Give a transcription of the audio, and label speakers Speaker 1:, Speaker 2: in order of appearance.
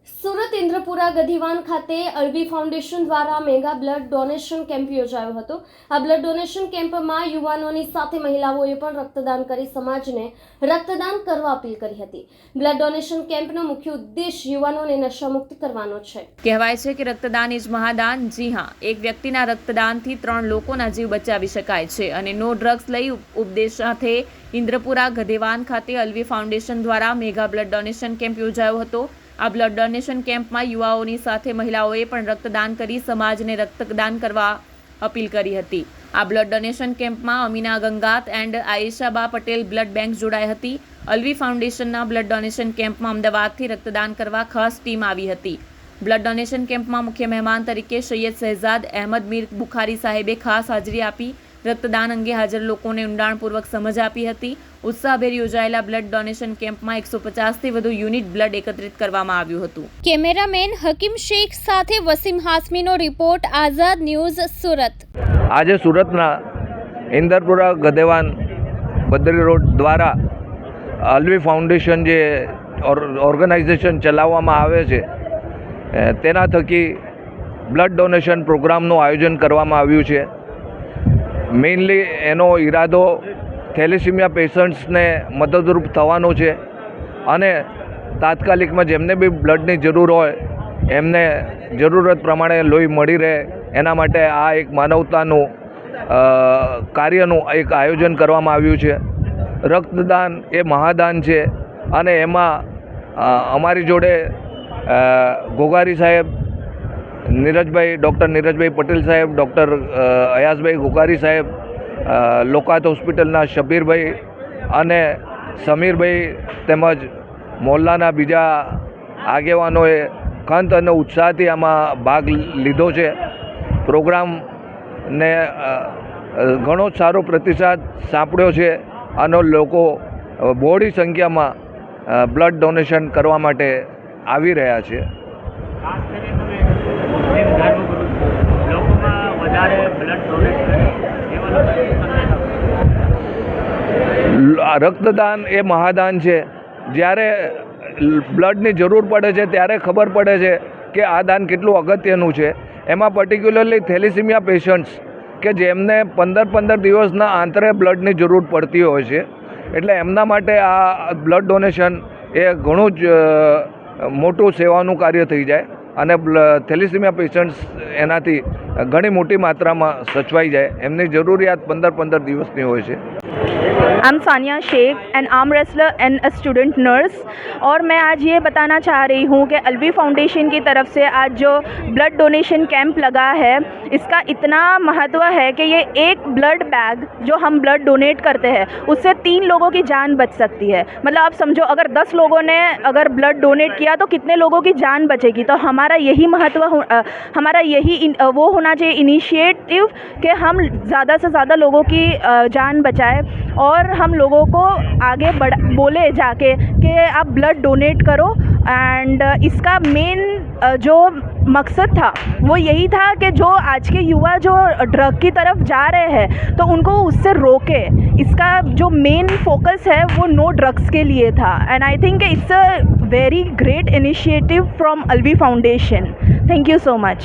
Speaker 1: સુરત ઇન્દ્રપુરા ગધીવાન ખાતે અળવી ફાઉન્ડેશન દ્વારા મેગા બ્લડ ડોનેશન કેમ્પ યોજાયો હતો। આ બ્લડ ડોનેશન કેમ્પમાં યુવાનોની સાથે મહિલાઓએ પણ રક્તદાન કરી સમાજને રક્તદાન કરવા અપીલ કરી હતી। બ્લડ ડોનેશન કેમ્પનો મુખ્ય ઉદ્દેશ યુવાનોને નશામુક્ત કરવાનો છે।
Speaker 2: કહેવાય છે કે રક્તદાન ઇજ મહાદાન। જી હા, એક વ્યક્તિના રક્તદાનથી 3 લોકોના જીવ બચાવી શકાય છે અને નો ડ્રગ્સ લઈ ઉપદેશ સાથે ઇન્દ્રપુરા ગધેવાન ખાતે અળવી ફાઉન્ડેશન દ્વારા મેગા બ્લડ ડોનેશન કેમ્પ યોજાયો હતો। આ બ્લડ ડોનેશન કેમ્પમાં યુવાઓની સાથે મહિલાઓએ પણ રક્તદાન કરી સમાજને રક્તદાન કરવા અપીલ કરી હતી। આ બ્લડ ડોનેશન કેમ્પમાં Amina Gangat and Ayeshaba Patel blood bank જોડાઈ હતી। અળવી ફાઉન્ડેશનના બ્લડ ડોનેશન કેમ્પમાં અમદાવાદથી રક્તદાન કરવા ખાસ ટીમ આવી હતી। બ્લડ ડોનેશન કેમ્પમાં મુખ્ય મહેમાન તરીકે સૈયદ શહેજાદ અહેમદ મીર બુખારી સાહેબે ખાસ હાજરી આપી રક્તદાન અંગે હાજર લોકોને ઊંડાણપૂર્વક સમજ આપી હતી। ઉત્સાહભેર યોજાયેલા બ્લડ ડોનેશન કેમ્પમાં 150થી વધુ યુનિટ બ્લડ એકત્રિત કરવામાં આવ્યું હતું।
Speaker 1: કેમેરામેન હકીમ શેખ સાથે વસીમ હાસમીનો રિપોર્ટ, આઝાદ ન્યૂઝ, સુરત।
Speaker 3: આજે સુરતના ઇન્દરપુરા ગધેવાન બદરી રોડ દ્વારા અળવી ફાઉન્ડેશન જે ઓર્ગેનાઇઝેશન ચલાવવામાં આવે છે તેના થકી બ્લડ ડોનેશન પ્રોગ્રામનું આયોજન કરવામાં આવ્યું છે। મેઇનલી એનો ઈરાદો થેલેસીમિયા પેશન્ટ્સને મદદરૂપ થવાનો છે અને તાત્કાલિકમાં જેમને બી બ્લડની જરૂર હોય એમને જરૂરત પ્રમાણે લોહી મળી રહે એના માટે આ એક માનવતાનું કાર્યનું એક આયોજન કરવામાં આવ્યું છે। રક્તદાન એ મહાદાન છે અને એમાં અમારી જોડે ઘોઘારી સાહેબ, ડૉક્ટર નીરજભાઈ પટેલ સાહેબ, ડૉક્ટર અયાઝભાઈ ઘોઘારી સાહેબ, લોકાત હોસ્પિટલના શબીરભાઈ અને સમીરભાઈ તેમજ મોહલ્લાના બીજા આગેવાનોએ ખંત અને ઉત્સાહથી આમાં ભાગ લીધો છે। પ્રોગ્રામને ઘણો સારો પ્રતિસાદ સાંપડ્યો છે અને લોકો બહોળી સંખ્યામાં બ્લડ ડોનેશન કરવા માટે આવી રહ્યા છે। રક્તદાન એ મહાદાન છે। જ્યારે બ્લડની જરૂર પડે છે ત્યારે ખબર પડે છે કે આ દાન કેટલું અગત્યનું છે। એમાં પર્ટિક્યુલરલી થેલેસીમિયા પેશન્ટ્સ કે જેમને 15 દિવસના આંતરે બ્લડની જરૂર પડતી હોય છે, એટલે એમના માટે આ બ્લડ ડોનેશન એ ઘણું જ મોટું સેવાનું કાર્ય થઈ જાય અને થેલેસીમિયા પેશન્ટ્સ એનાથી ઘણી મોટી માત્રામાં સચવાઈ જાય। એમની જરૂરિયાત 15 દિવસની હોય છે।
Speaker 4: I'm Sania Shaikh, an arm wrestler and a student nurse. और मैं आज ये बताना चाह रही हूँ कि अल्वी फाउंडेशन की तरफ से आज जो ब्लड डोनेशन कैंप लगा है, इसका इतना महत्व है कि ये एक ब्लड बैग जो हम ब्लड डोनेट करते हैं उससे 3 लोगों की जान बच सकती है। मतलब आप समझो, अगर 10 लोगों ने अगर ब्लड डोनेट किया तो कितने लोगों की जान बचेगी। तो हमारा यही महत्व हमारा यही वो होना चाहिए इनिशिएटिव कि हम ज़्यादा से ज़्यादा लोगों की जान बचाएं और हम लोगों को आगे बोले जाके कि आप ब्लड डोनेट करो। एंड इसका मेन जो मकसद था वो यही था कि जो आज के युवा जो ड्रग की तरफ जा रहे हैं तो उनको उससे रोके। इसका जो मेन फोकस है वो नो ड्रग्स के लिए था। And I think it's a very great initiative from Alvi foundation. Thank you so much.